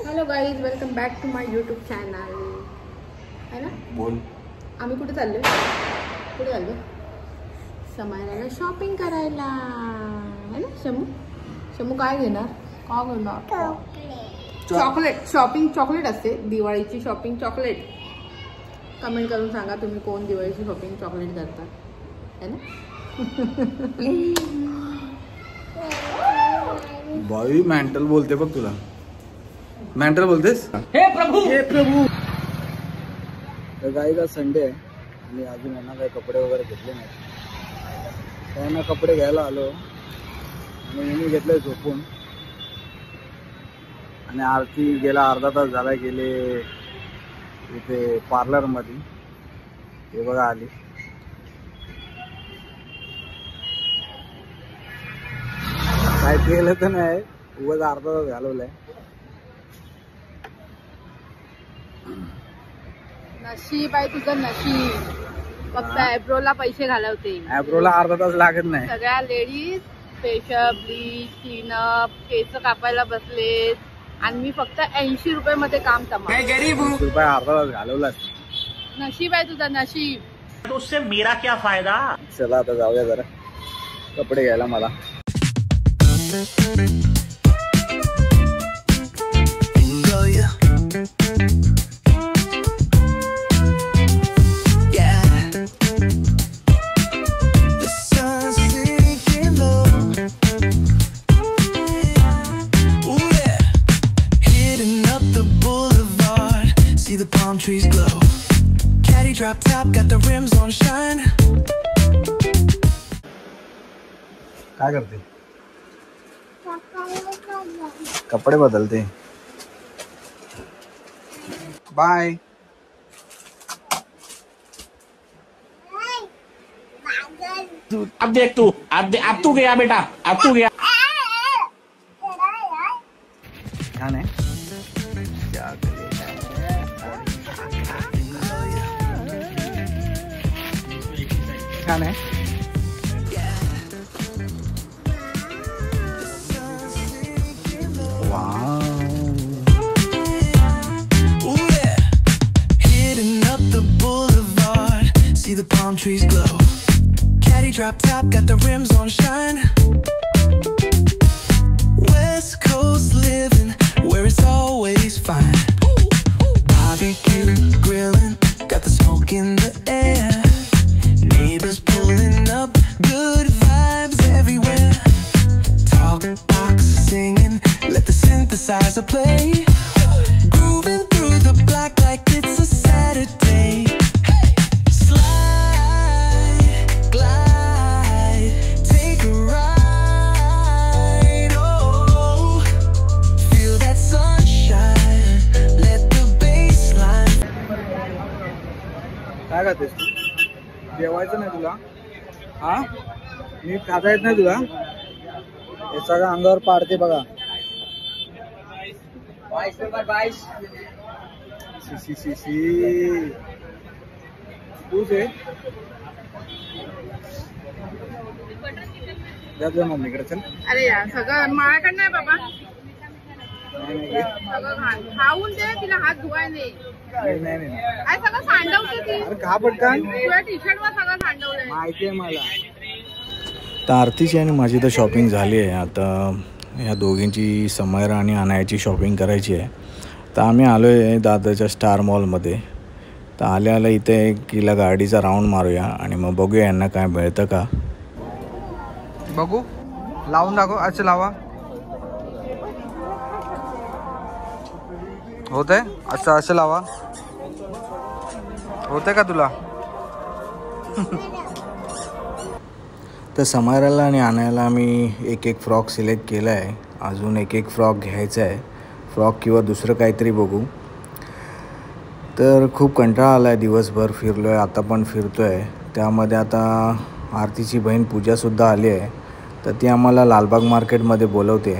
Hello guys, welcome back to my YouTube channel. है ना, बोल. आम्ही कुठे चाललो? समायराला शॉपिंग करायला. है ना शमू काय घेणार? चॉकलेट. शॉपिंग चॉकलेट असते. दिवाळीची शॉपिंग चॉकलेट. कमेंट करून सांगा तुम्ही कोण दिवाळीची शॉपिंग चॉकलेट करतात. है ना. भाई मेंटल बोलते बघ तुला. मेंटल बोलतेस? हे प्रभू. तर गाईला संडे आहे आणि अजून यांना काही कपडे वगैरे घेतले नाही. त्यांना कपडे घ्यायला आलो आणि यांनी घेतले झोपून. आणि आरती गेला अर्धा तास झाला गेले इथे पार्लरमध्ये. हे बघा आली. काय केलं तर नाही, उगाच अर्धा तास घालवलाय. नशीब आहे तुझं, नशीब. फक्त ॲब्रोला पैसे घालवते. ॲब्रोला अर्धा तास लागत नाही. सगळ्या लेडीज फेशियल, ब्लीच, क्लीनअप, केस कापायला बसलेत आणि मी फक्त 80 रुपये मध्ये काम तमा. रुपये अर्धा तास घालवलाच. नशीब आहे तुझं, नशीब. तो उससे मेरा क्या फायदा. चला आता जाऊया जरा कपडे घ्यायला मला. The palm trees glow. Caddy drop top, got the rims on shine. काय करते? कपडे बदलते. बाय. अब देख तू, अब तू गया बेटा, अब तू गया. छान आहे. छान आहे. See the palm trees glow. Caddy drop top, got the rims on shine. West Coast living, where it's always fine. Barbecue grilling, got the smoke in the air. Neighbors pulling up, good vibes everywhere. Talk box singing, let the synthesizer play. Grooving through the block like it's a Saturday. काय खातेस तू? जेवायचं नाही तुला? हा, नीट खाता येत नाही तुला? हे सगळं अंगावर पाडते बघा. तूच आहे. जा मम्मीकडे. चल. अरे यार, सगळं माझ्याकडे नाही बाबा. खाऊन दे तिला, हात धुवाय नाही. सगळं सांडवते ती. अरे का पटकन? तुझ्या टी शर्ट वर सगळं सांडवलंय. माहिती आहे मला. तर आरतीची आणि माझी तर शॉपिंग झाली आहे. आता ह्या दोघींची समायरा आणि अनायाची शॉपिंग करायची आहे. तर आम्ही आलो आहे दादरच्या स्टार मॉलमध्ये. तर आल्या इथे किला गाडीचा राऊंड मारूया आणि मग बघूया यांना काय मिळतं का. बघू, लावून दाखव. अच्छा लावा. होतंय असं लावा. होतंय का तुला? तर समायराला आणि आणायला आम्ही एक फ्रॉक सिलेक्ट केला आहे. अजून एक फ्रॉक घ्यायचा आहे. फ्रॉक किंवा दुसरं काहीतरी बघू. तर खूप कंटाळा आला आहे. दिवसभर फिरलो आहे, आता पण फिरतो आहे. त्यामध्ये आता आरतीची बहीण पूजासुद्धा आली आहे. तर ती आम्हाला लालबाग मार्केटमध्ये बोलवते.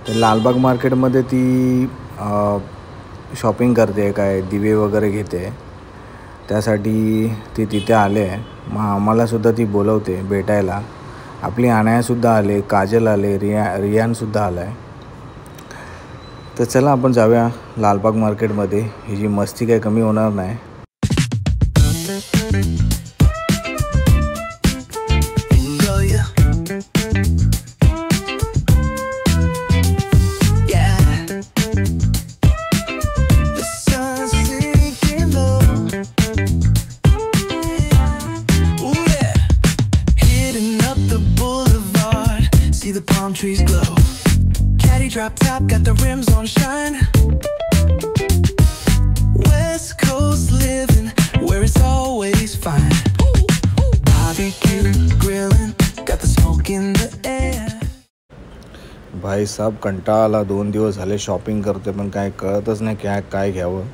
तर लालबाग मार्केटमध्ये ती शॉपिंग करते, काय दिवे वगैरे घेते. त्यासाठी ती तिथे आले. मग आम्हालासुद्धा ती बोलवते भेटायला. आपली अनायासुद्धा आले, काजल आले, रियानसुद्धा आला आहे. तर चला आपण जाऊया लालबाग मार्केटमध्ये. ही जी मस्ती काही कमी होणार नाही. Trees glow. Caddy drop top, got the rims on shine. West Coast living, where it's always fine. Barbecue, grilling, got the smoke in the air. भाई साहब कंटाळा आला. 2 दिवस झाले शॉपिंग करते पण काय कळतच नाही काय घ्यावं.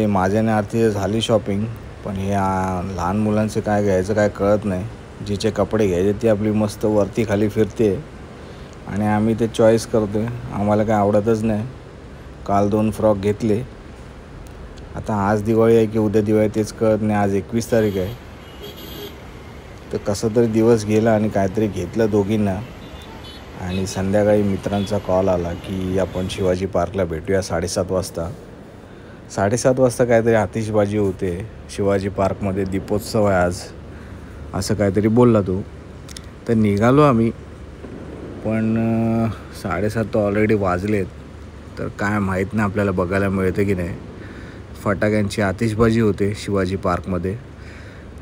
माझ्याने आरती झाली शॉपिंग, पण हे लहान मुलांचे काय घ्यायचं काय कळत नाही. जिचे कपडे घ्यायचे ती आपली मस्त वरती खाली फिरते आणि आम्ही ते चॉईस करतो. आम्हाला काय आवडतच नाही. काल 2 फ्रॉक घेतले. आता आज दिवाळी आहे की उद्या दिवाळी तेच कळत नाही. आज 21 तारीख आहे. तर कसं तरी दिवस गेला आणि काहीतरी घेतलं दोघींना. आणि संध्याकाळी मित्रांचा कॉल आला की आपण शिवाजी पार्कला भेटूया 7:30 वाजता. 7:30 वाजता काहीतरी आतिषबाजी होते शिवाजी पार्कमध्ये. दीपोत्सव आहे आज असं काहीतरी बोलला तो. तर निघालो आम्ही, पण 7:30 तर ऑलरेडी वाजलेत. तर काय माहीत नाही आपल्याला बघायला मिळते की नाही. फटाक्यांची आतिषबाजी होते शिवाजी पार्कमध्ये.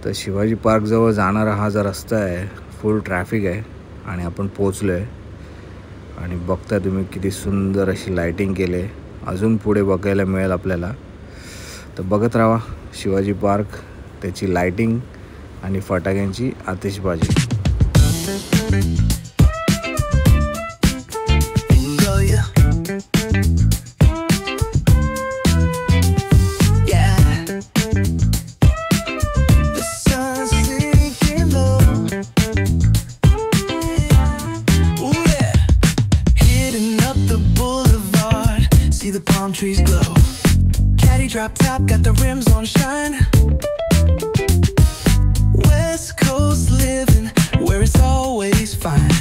तर शिवाजी पार्कजवळ जाणारा हा जो रस्ता आहे फुल ट्रॅफिक आहे आणि आपण पोचलो आहे. आणि बघताय तुम्ही किती सुंदर अशी लाईटिंग केले. अजून पुढे बघायला मिळेल आपल्याला. तर बघत राहा शिवाजी पार्क, त्याची लाईटिंग आणि फटाक्यांची आतिषबाजी. Trees glow. Caddy drop top, got the rims on shine. West Coast living, where it's always fine.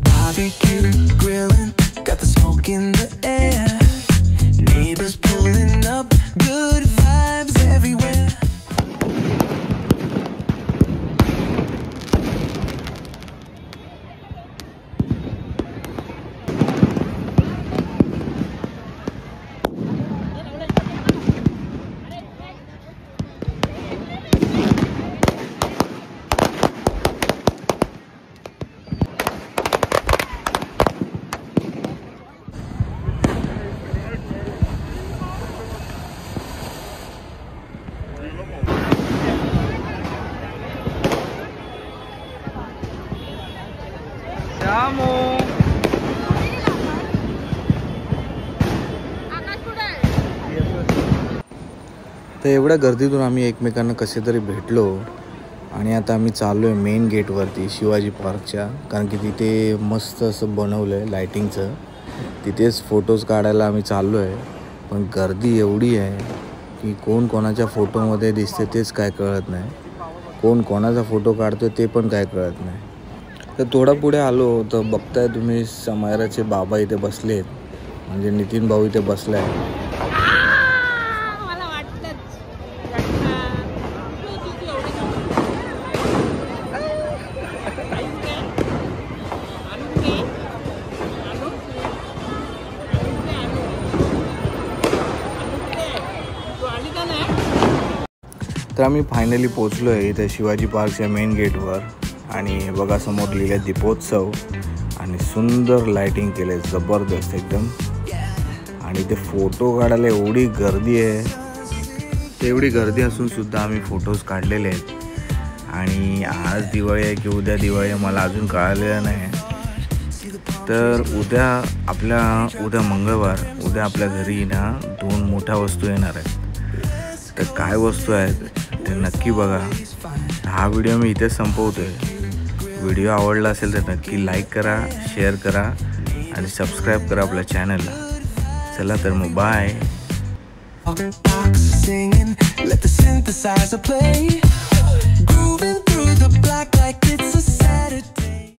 Barbecue, grilling, got the smoke in the air. Neighbors pulling up, good vibes everywhere. तर एवढ्या गर्दीतून आम्ही एकमेकांना कसे तरी भेटलो आणि आता आम्ही चाललो आहे मेन गेटवरती शिवाजी पार्कच्या. कारण की तिथे मस्त असं बनवलं आहे लाईटिंगचं. तिथेच फोटोज काढायला आम्ही चाललो आहे. पण गर्दी एवढी आहे की कोण कोणाच्या फोटोमध्ये दिसते तेच काय कळत नाही. कोण कोणाचा फोटो काढतो ते पण काय कळत नाही. तर थोडा पुढे आलो तर बघताय तुम्ही समायराचे बाबा इथे बसलेत. म्हणजे नितीन भाऊ इथे बसला आहे. तर आम्ही फायनली पोचलो आहे इथे शिवाजी पार्कच्या मेन गेटवर. आणि बघा समोर लिहिले दीपोत्सव आणि सुंदर लाईटिंग केले जबरदस्त एकदम. आणि ते फोटो काढायला एवढी गर्दी आहे. तेवढी गर्दी असून सुद्धा आम्ही फोटोज काढलेले आहेत. आणि आज दिवाळी आहे की उद्या दिवाळी आहे मला अजून कळालेलं नाही. तर उद्या मंगळवार, उद्या आपल्या घरी ना 2 मोठ्या वस्तू येणार आहेत. तर काय वस्तू आहेत ते नक्की बघा. हा व्हिडिओ मी इथेच संपवतोय. व्हिडिओ आवडला असेल तर नक्की लाईक करा, शेअर करा आणि सबस्क्राईब करा आपल्या चॅनलला. चला तर मग bye. Let the synthesizer play, grooving through the black like it's a